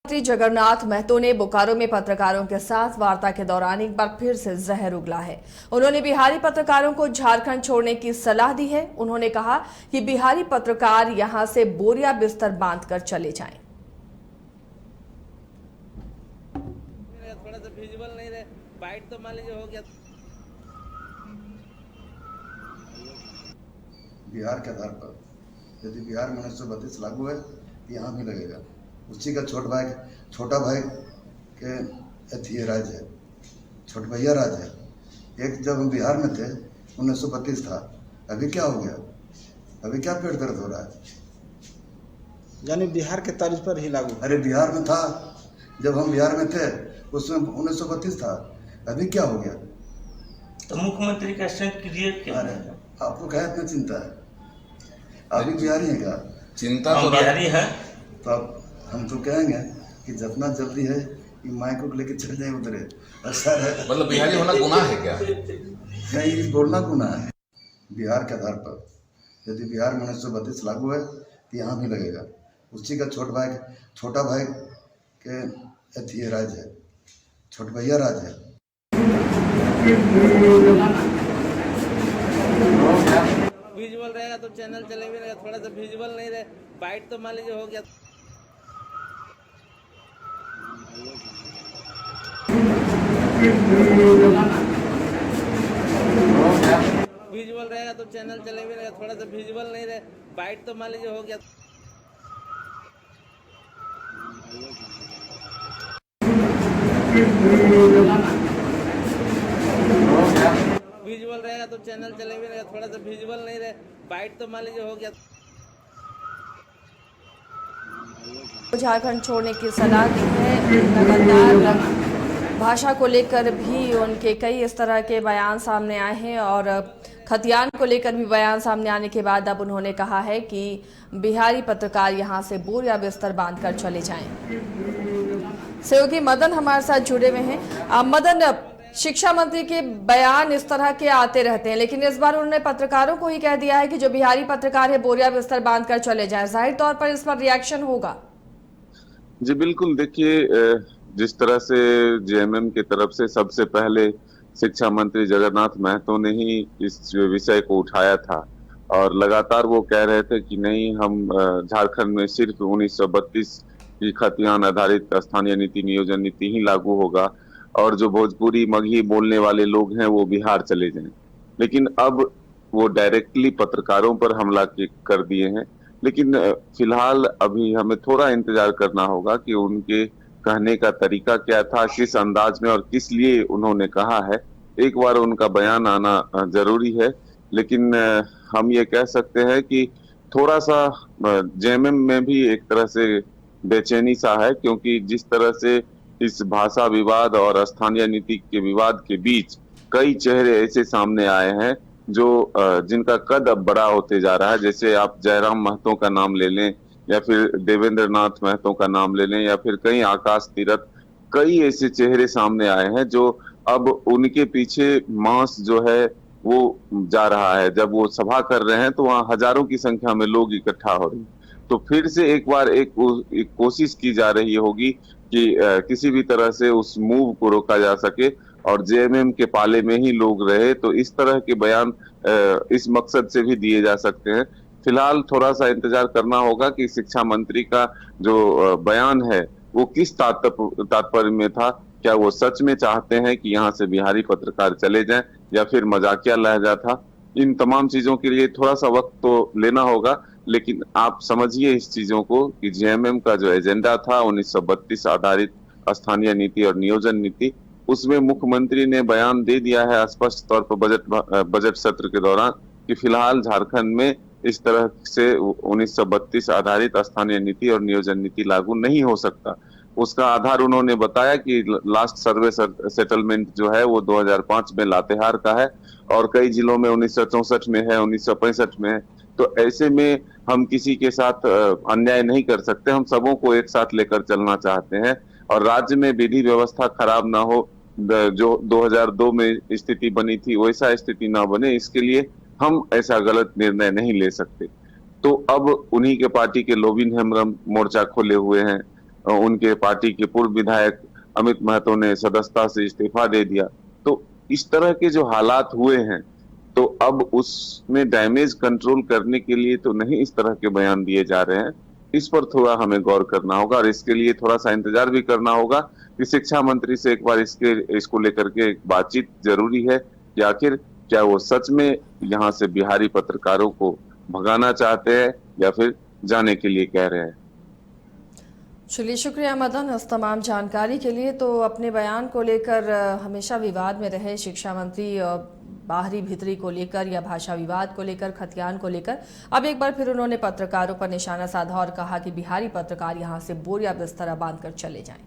मंत्री जगन्नाथ महतो ने बोकारो में पत्रकारों के साथ वार्ता के दौरान एक बार फिर से जहर उगला है। उन्होंने बिहारी पत्रकारों को झारखंड छोड़ने की सलाह दी है। उन्होंने कहा कि बिहारी पत्रकार यहां से बोरिया बिस्तर बांधकर चले जाएं। थोड़ा सा विजुअल नहीं रहे, बाइट तो मान लीजिए हो गया। बिहार के आधार पर यदि बिहार में 1932 लागू है तो यहाँ भी लगेगा। उसी का छोटा भाई के अथी राज है, छोट भैया राज है। एक जब हम बिहार में थे 1932 था, अभी क्या हो गया? अभी क्या पेट दर्द हो रहा है? यानी बिहार के तर्ज पर ही लागू। अरे बिहार में था, जब हम बिहार में थे उसमें 1932 था, अभी क्या हो गया? तो मुख्यमंत्री का स्टैंड क्लियर क्या है? आपको क्या इतना चिंता है? अभी बिहारी है क्या? चिंता तो बिहारी है। तो अब हम तो कहेंगे कि जितना जल्दी है कि माइक को लेके चल जाए उधरे, अच्छा है। मतलब बिहारी होना गुनाह है क्या? नहीं, बोलना गुनाह है। बिहार के आधार पर यदि बिहार में 1932 लागू है तो यहाँ भी लगेगा। उसी का छोटा भाई के अथी राज है, छोट भैया राज है। विजुअल रहेगा तो चैनल चले भी रहेगा, थोड़ा सा विजुअल नहीं रहे, बाइट तो मान लीजिए हो गया। विजुअल रहेगा तो चैनल चले भी रहेगा, थोड़ा सा विजुअल नहीं रहे, बाइट तो मान लीजिए हो गया। विजुअल रहेगा तो चैनल चले भी रहेगा, थोड़ा सा विजुअल नहीं रहे, बाइट तो मान लीजिए हो गया। झारखंड छोड़ने की सलाह दी है। लगातार भाषा को लेकर भी उनके कई इस तरह के बयान सामने आए हैं और खतियान को लेकर भी बयान सामने आने के बाद अब उन्होंने कहा है कि बिहारी पत्रकार यहां से बोरिया बिस्तर बांधकर चले जाएं। सहयोगी मदन हमारे साथ जुड़े हुए हैं। मदन, शिक्षा मंत्री के बयान इस तरह के आते रहते हैं, लेकिन इस बार उन्होंने पत्रकारों को ही कह दिया है कि जो बिहारी पत्रकार है बोरिया बिस्तर बांधकर चले जाएं। जाहिर तौर पर इस पर रिएक्शन होगा। जी बिल्कुल, देखिए जिस तरह से जेएमएम की तरफ से सबसे पहले शिक्षा मंत्री जगन्नाथ महतो ने ही इस विषय को उठाया था और लगातार वो कह रहे थे कि नहीं, हम झारखंड में सिर्फ 1932 की खतियान आधारित स्थानीय नीति नियोजन नीति ही लागू होगा और जो भोजपुरी मगही बोलने वाले लोग हैं वो बिहार चले जाएं। लेकिन अब वो डायरेक्टली पत्रकारों पर हमला कर दिए हैं। लेकिन फिलहाल अभी हमें थोड़ा इंतजार करना होगा कि उनके कहने का तरीका क्या था, किस अंदाज में और किस लिए उन्होंने कहा है। एक बार उनका बयान आना जरूरी है, लेकिन हम ये कह सकते हैं कि थोड़ा सा जेएमएम में भी एक तरह से बेचैनी सा है, क्योंकि जिस तरह से इस भाषा विवाद और स्थानीय नीति के विवाद के बीच कई चेहरे ऐसे सामने आए हैं जो जिनका कद अब बड़ा होते जा रहा है। जैसे आप जयराम महतो का नाम ले लें या फिर देवेंद्र नाथ महतो का नाम ले लें या फिर कई आकाश तीरथ, कई ऐसे चेहरे सामने आए हैं जो अब उनके पीछे मास जो है वो जा रहा है। जब वो सभा कर रहे हैं तो वहां हजारों की संख्या में लोग इकट्ठा हो रहे हैं। तो फिर से एक बार एक कोशिश की जा रही होगी कि किसी भी तरह से उस मूव को रोका जा सके और जेएमएम के पाले में ही लोग रहे। तो इस तरह के बयान इस मकसद से भी दिए जा सकते हैं। फिलहाल थोड़ा सा इंतजार करना होगा कि शिक्षा मंत्री का जो बयान है वो किस तात्पर्य में था। क्या वो सच में चाहते हैं कि यहाँ से बिहारी पत्रकार चले जाएं या फिर मजाकिया लहजा था? इन तमाम चीजों के लिए थोड़ा सा वक्त तो लेना होगा, लेकिन आप समझिए इस चीजों को कि जेएमएम का जो एजेंडा था 1932 आधारित स्थानीय नीति और नियोजन नीति, उसमें मुख्यमंत्री ने बयान दे दिया है स्पष्ट तौर पर बजट सत्र के दौरान कि फिलहाल झारखंड में इस तरह से 1932 आधारित स्थानीय नीति और नियोजन नीति लागू नहीं हो सकता। उसका आधार उन्होंने बताया कि लास्ट सर्वे सेटलमेंट जो है वो 2005 में लातेहार का है और कई जिलों में 1964 में है, 1965 में है। तो ऐसे में हम किसी के साथ अन्याय नहीं कर सकते, हम सबों को एक साथ लेकर चलना चाहते हैं और राज्य में विधि व्यवस्था खराब ना हो। जो 2002 में स्थिति बनी थी वैसा स्थिति ना बने, इसके लिए हम ऐसा गलत निर्णय नहीं ले सकते। तो अब उन्हीं के पार्टी के लोबिन हेम्ब्रम मोर्चा खोले हुए हैं उनके पार्टी के पूर्व विधायक अमित महतो ने सदस्यता से इस्तीफा दे दिया। तो इस तरह के जो हालात हुए हैं, तो अब उसमें डैमेज कंट्रोल करने के लिए तो नहीं इस तरह के बयान दिए जा रहे हैं। इस पर थोड़ा हमें गौर करना होगा और इसके लिए थोड़ा सा इंतजार भी करना होगा कि शिक्षा मंत्री से एक बार इसको लेकर के बातचीत जरूरी है कि आखिर क्या वो सच में यहाँ से बिहारी पत्रकारों को भगाना चाहते हैं या फिर जाने के लिए कह रहे हैं। चलिए, शुक्रिया मदन इस तमाम जानकारी के लिए। तो अपने बयान को लेकर हमेशा विवाद में रहे शिक्षा मंत्री, बाहरी भीतरी को लेकर या भाषा विवाद को लेकर, खतियान को लेकर, अब एक बार फिर उन्होंने पत्रकारों पर निशाना साधा और कहा कि बिहारी पत्रकार यहां से बोरिया बिस्तरा बांधकर चले जाएं।